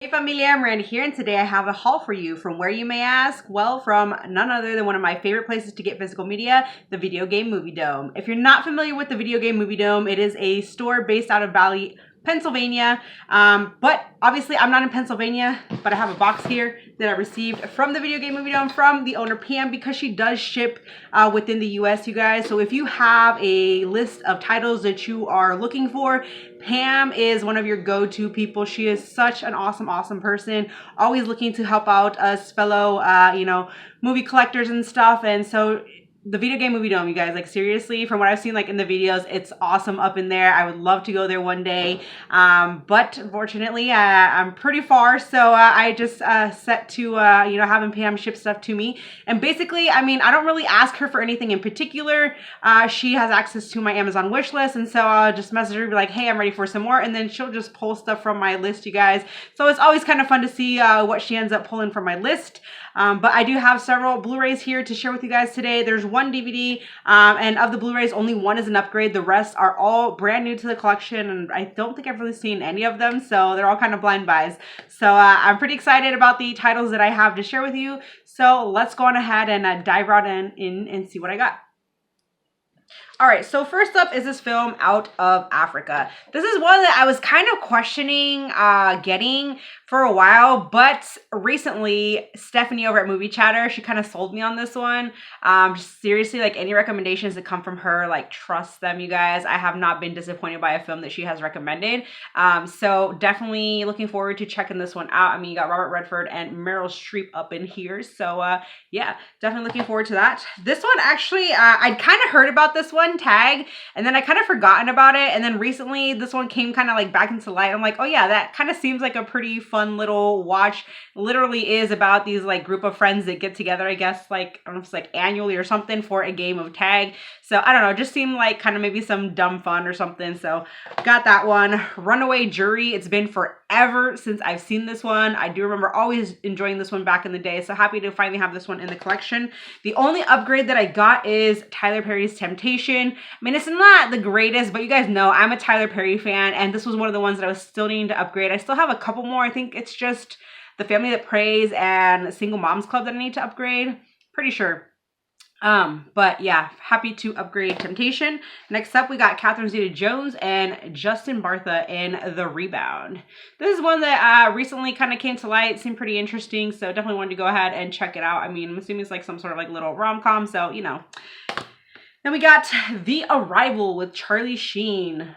Hey familia, I'm Randy here, and today I have a haul for you. From where, you may ask? Well, from none other than one of my favorite places to get physical media, the Video Game Movie Dome. If you're not familiar with the Video Game Movie Dome, it is a store based out of Valley, Pennsylvania. But obviously I'm not in Pennsylvania, but I have a box here that I received from the Video Game Movie Dome from the owner Pam, because she does ship within the US, you guys. So if you have a list of titles that you are looking for, Pam is one of your go-to people. She is such an awesome person, always looking to help out us fellow movie collectors and stuff. And so the Video Game Movie Dome, you guys, like seriously, from what I've seen like in the videos, it's awesome up in there. I would love to go there one day, but unfortunately I'm pretty far, so I just set to having Pam ship stuff to me. And basically, I mean, I don't really ask her for anything in particular. She has access to my Amazon wish list, and so I'll just message her, be like, hey, I'm ready for some more, and then she'll just pull stuff from my list, you guys. So it's always kind of fun to see what she ends up pulling from my list. But I do have several Blu-rays here to share with you guys today. There's one DVD, and of the Blu-rays, only one is an upgrade. The rest are all brand new to the collection, and I don't think I've really seen any of them, so they're all kind of blind buys. So I'm pretty excited about the titles that I have to share with you. So let's go on ahead and dive right in and see what I got. All right, so first up is this film, Out of Africa. This is one that I was kind of questioning getting for a while, but recently Stephanie over at Movie Chatter, she kind of sold me on this one. Just seriously, like any recommendations that come from her, like trust them, you guys. I have not been disappointed by a film that she has recommended. So definitely looking forward to checking this one out. I mean, you got Robert Redford and Meryl Streep up in here. So yeah, definitely looking forward to that. This one actually, I'd kind of heard about this one tag, and then I kind of forgotten about it, and then recently this one came kind of like back into light. I'm like, oh yeah, that kind of seems like a pretty fun little watch. It literally is about these like group of friends that get together, I guess, like I don't know if it's like annually or something, for a game of tag. So I don't know, it just seemed like kind of maybe some dumb fun or something. So got that one. Runaway Jury, it's been forever since I've seen this one. I do remember always enjoying this one back in the day, so happy to finally have this one in the collection. The only upgrade that I got is Tyler Perry's Temptation. I mean, it's not the greatest, but you guys know I'm a Tyler Perry fan, and this was one of the ones that I was still needing to upgrade. I still have a couple more. I think it's just The Family That Prays and Single Moms Club that I need to upgrade. Pretty sure. But yeah, happy to upgrade Temptation. Next up, we got Catherine Zeta-Jones and Justin Bartha in The Rebound. This is one that recently kind of came to light. Seemed pretty interesting, so definitely wanted to go ahead and check it out. I mean, I'm assuming it's like some sort of like little rom-com, so you know. Then we got The Arrival with Charlie Sheen.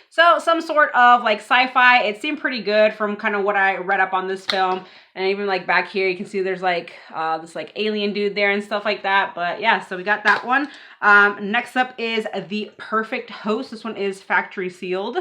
So some sort of like sci-fi. It seemed pretty good from kind of what I read up on this film. And even like back here, you can see there's like this like alien dude there and stuff like that. But yeah, so we got that one. Next up is The Perfect Host. This one is factory sealed.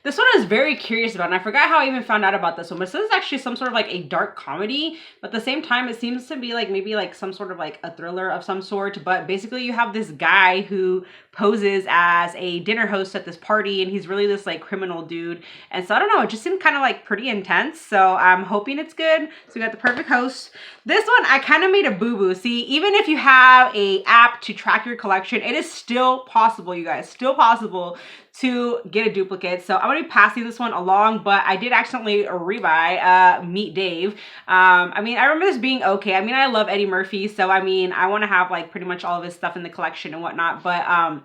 This one I was very curious about, and I forgot how I even found out about this one, but this is actually some sort of like a dark comedy, but at the same time it seems to be like maybe like some sort of like a thriller of some sort. But basically you have this guy who poses as a dinner host at this party, and he's really this like criminal dude. And so I don't know, it just seemed kind of like pretty intense, so I'm hoping it's good. So we got The Perfect Host. This one I kind of made a boo-boo. See, even if you have a app to track your collection, it is still possible, you guys, still possible to get a duplicate. So I'm gonna be passing this one along, but I did accidentally rebuy Meet Dave. I mean, I remember this being okay. I mean, I love Eddie Murphy, so I mean, I want to have like pretty much all of his stuff in the collection and whatnot, but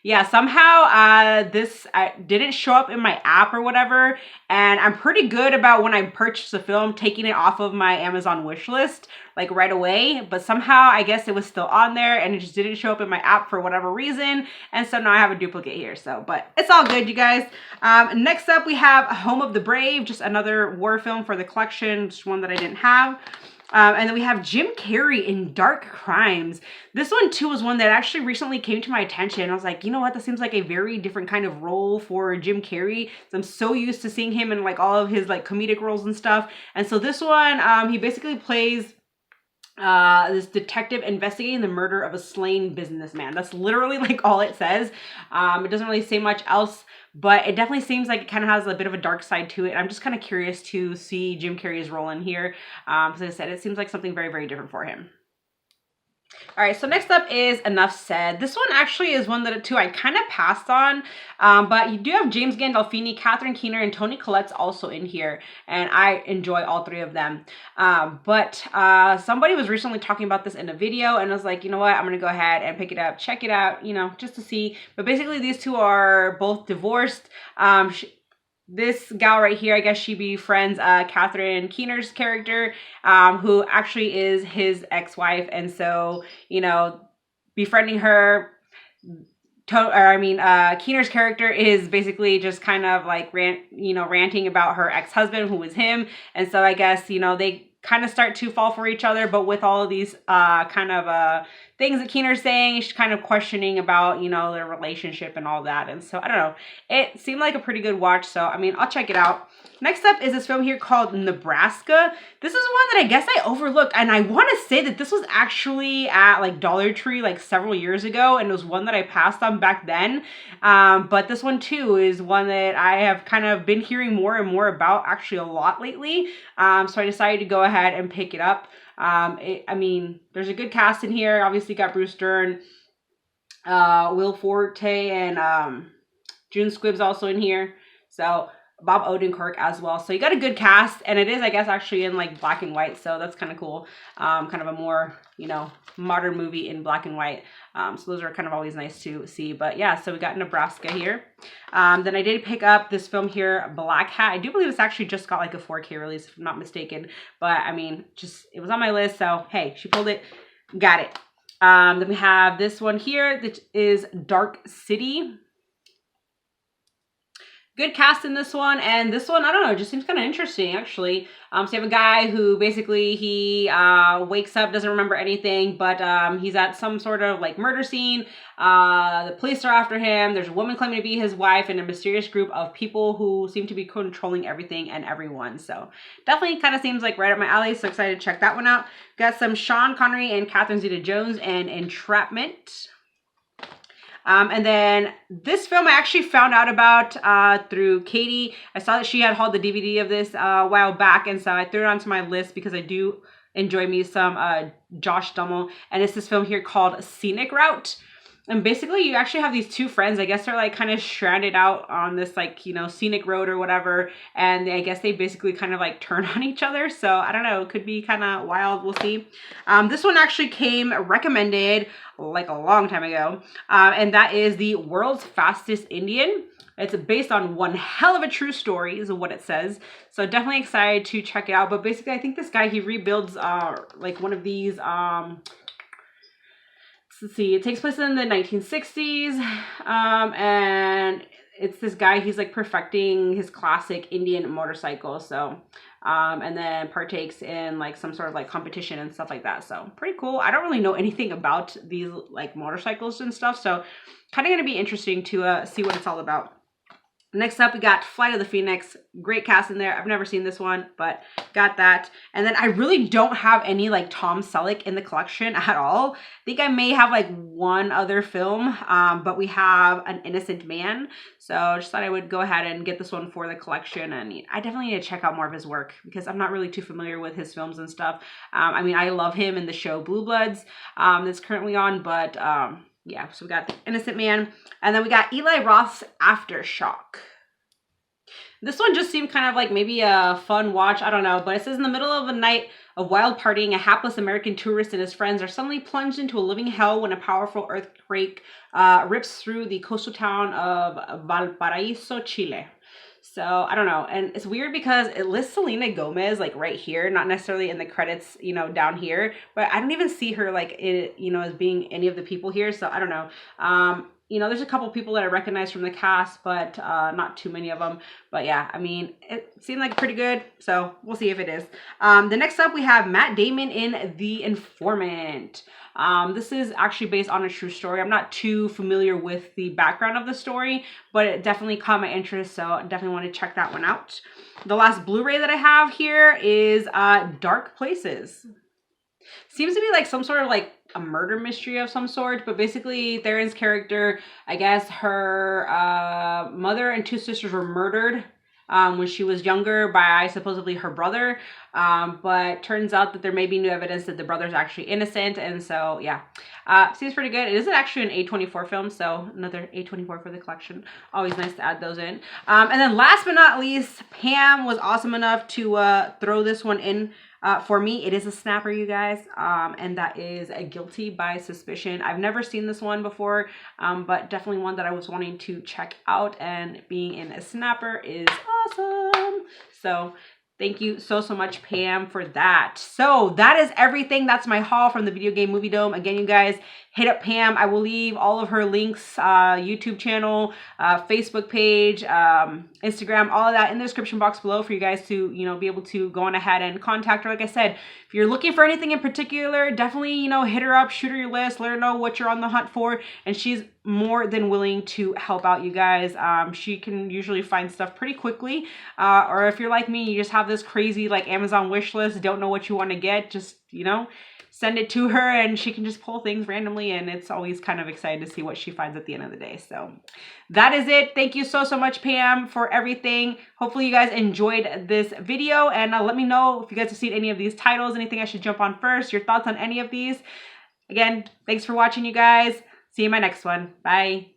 yeah, somehow this didn't show up in my app or whatever, and I'm pretty good about when I purchase a film taking it off of my Amazon wish list like right away, but somehow I guess it was still on there and it just didn't show up in my app for whatever reason, and so now I have a duplicate here. So but it's all good, you guys. Next up we have Home of the Brave, just another war film for the collection, just one that I didn't have. And then we have Jim Carrey in Dark Crimes. This one too was one that actually recently came to my attention. I was like, you know what, this seems like a very different kind of role for Jim Carrey. So I'm so used to seeing him in like all of his like comedic roles and stuff. And so this one, he basically plays this detective investigating the murder of a slain businessman. That's literally like all it says. It doesn't really say much else, but it definitely seems like it kind of has a bit of a dark side to it. I'm just kind of curious to see Jim Carrey's role in here. As I said, it seems like something very, very different for him. All right, so next up is Enough Said. This one actually is one that I kind of passed on, but you do have James Gandolfini, Catherine Keener, and Toni Collette's also in here, and I enjoy all three of them. But somebody was recently talking about this in a video, and I was like, you know what, I'm gonna go ahead and pick it up, check it out, you know, just to see. But basically, these two are both divorced. This gal right here, I guess she befriends Catherine Keener's character, who actually is his ex-wife, and so, you know, befriending her, Keener's character is basically just kind of like ranting about her ex-husband, who was him, and so I guess, you know, they kind of start to fall for each other, but with all of these things that Keener's saying, she's kind of questioning about, you know, their relationship and all that. And so, I don't know. It seemed like a pretty good watch. So, I mean, I'll check it out. Next up is this film here called Nebraska. This is one that I guess I overlooked. And I want to say that this was actually at like Dollar Tree like several years ago. And it was one that I passed on back then. But this one too is one that I have kind of been hearing more and more about actually a lot lately. So I decided to go ahead and pick it up. I mean, there's a good cast in here. Obviously got Bruce Dern, Will Forte, and June Squibb's also in here. So Bob Odenkirk as well. So you got a good cast, and it is, I guess, actually in like black and white. So that's kind of cool. Kind of a more, you know, modern movie in black and white. So those are kind of always nice to see. But yeah, so we got Nebraska here. Then I did pick up this film here, Black Hat. I do believe it's actually just got like a 4K release, if I'm not mistaken. But I mean, just it was on my list. So hey, she pulled it. Got it. Then we have this one here that is Dark City. Good cast in this one, and this one, I don't know, it just seems kind of interesting, actually. So you have a guy who basically, he wakes up, doesn't remember anything, but he's at some sort of, like, murder scene. The police are after him. There's a woman claiming to be his wife and a mysterious group of people who seem to be controlling everything and everyone. So definitely kind of seems like right up my alley, so excited to check that one out. Got some Sean Connery and Catherine Zeta-Jones and Entrapment. And then this film I actually found out about through Katie. I saw that she had hauled the DVD of this a while back, and so I threw it onto my list because I do enjoy me some Josh Duhamel. And it's this film here called Scenic Route. And basically you actually have these two friends. I guess they're like kind of stranded out on this, like, you know, scenic road or whatever. And I guess they basically kind of like turn on each other. So I don't know, it could be kind of wild. We'll see. This one actually came recommended like a long time ago. And that is The World's Fastest Indian. It's based on one hell of a true story is what it says. So definitely excited to check it out. But basically I think this guy, he rebuilds like one of these let's see, it takes place in the 1960s, and it's this guy, he's like perfecting his classic Indian motorcycle, so, and then partakes in like some sort of like competition and stuff like that, so pretty cool. I don't really know anything about these like motorcycles and stuff, so kind of going to be interesting to see what it's all about. Next up, we got Flight of the Phoenix. Great cast in there. I've never seen this one, but got that. And then I really don't have any like Tom Selleck in the collection at all. I think I may have like one other film, but we have An Innocent Man. So I just thought I would go ahead and get this one for the collection. And I definitely need to check out more of his work because I'm not really too familiar with his films and stuff. I mean, I love him in the show Blue Bloods that's currently on, but yeah, so we got The Innocent Man, and then we got Eli Roth's Aftershock. This one just seemed kind of like maybe a fun watch, I don't know, but it says in the middle of a night of wild partying, a hapless American tourist and his friends are suddenly plunged into a living hell when a powerful earthquake rips through the coastal town of Valparaiso, Chile. So, I don't know. And it's weird because it lists Selena Gomez, like, right here. Not necessarily in the credits, you know, down here. But I don't even see her, like, you know, as being any of the people here. So, I don't know. You know, there's a couple people that I recognize from the cast, but not too many of them. But yeah, I mean, it seemed like pretty good. So, we'll see if it is. The next up, we have Matt Damon in The Informant. This is actually based on a true story. I'm not too familiar with the background of the story, but it definitely caught my interest, so I definitely want to check that one out. The last Blu-ray that I have here is Dark Places. Seems to be like some sort of like a murder mystery of some sort, but basically Theron's character, I guess her mother and two sisters were murdered when she was younger by supposedly her brother. But turns out that there may be new evidence that the brother's actually innocent. And so, yeah, seems pretty good. It is actually an A24 film, so another A24 for the collection. Always nice to add those in. And then last but not least, Pam was awesome enough to throw this one in for me. It is a snapper, you guys, and that is a Guilty by Suspicion. I've never seen this one before, but definitely one that I was wanting to check out, and being in a snapper is awesome. So thank you so much, Pam, for that. So that is everything. That's my haul from the Video Game Movie Dome. Again, you guys, hit up Pam. I will leave all of her links, YouTube channel, Facebook page, Instagram, all of that in the description box below for you guys to, you know, be able to go on ahead and contact her. Like I said, if you're looking for anything in particular, definitely, you know, hit her up, shoot her your list, let her know what you're on the hunt for, and she's more than willing to help out you guys. She can usually find stuff pretty quickly, or if you're like me, you just have this crazy like Amazon wish list, don't know what you want to get, just, you know, send it to her and she can just pull things randomly, and it's always kind of exciting to see what she finds at the end of the day. So that is it. Thank you so much, Pam, for everything. Hopefully you guys enjoyed this video, and let me know if you guys have seen any of these titles, anything I should jump on first, your thoughts on any of these. Again, thanks for watching, you guys. See you in my next one. Bye.